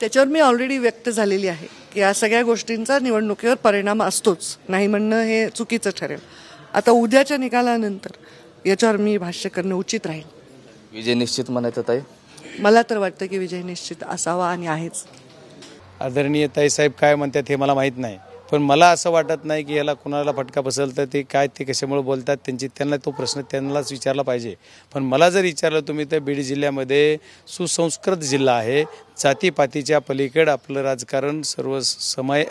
त्याच्यावर मी ऑलरेडी व्यक्त झालेली आहे की या सगळ्या गोष्टींचा निवडणुकीवर परिणाम असतोच, नाही म्हणणं हे चुकीचं ठरेल. आता उद्याच्या निकालानंतर याच्यावर मी भाष्य करणं उचित राहील. विजय निश्चित म्हणायचं ताई? मला तर वाटतं की विजय निश्चित असावा आणि आहेच. आदरणीय ताईसाहेब काय म्हणतात हे मला माहीत नाही, पण मला असं वाटत नाही की याला कुणाला फटका बसेल तर ते काय ते कशामुळे बोलतात त्यांना तो प्रश्न त्यांनाच विचारला पाहिजे. पण मला जर विचारलं तुम्ही तर बीड जिल्ह्यामध्ये सुसंस्कृत जिल्हा आहे. जातीपातीच्या पलीकडे आपलं राजकारण सर्व समय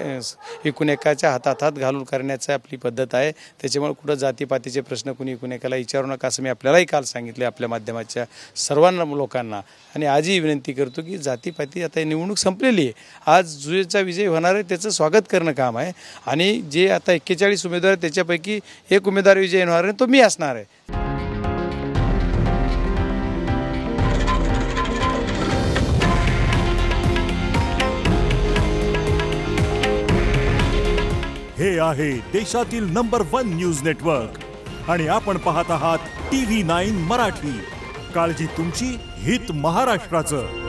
एकूण एकाच्या हातात हात घालून करण्याची आपली पद्धत आहे. त्याच्यामुळे कुठं जातीपातीचे प्रश्न कुणी एकूण एकाला विचारू नका असं मी आपल्यालाही काल सांगितले आपल्या माध्यमाच्या सर्वांना लोकांना. आणि आजही विनंती करतो की जातीपाती आता निवडणूक संपलेली आहे. आज जुचा विजय होणार आहे त्याचं स्वागत करणं काम आहे. आणि जे आता 41 उमेदवार आहेत त्याच्यापैकी एक उमेदवार विजय होणार आहे तो मी असणार आहे. हे आहे देशातील नंबर 1 न्यूज नेटवर्क आणि आपण पाहत आहात TV9 मराठी. काळजी तुमची, हित महाराष्ट्राचं.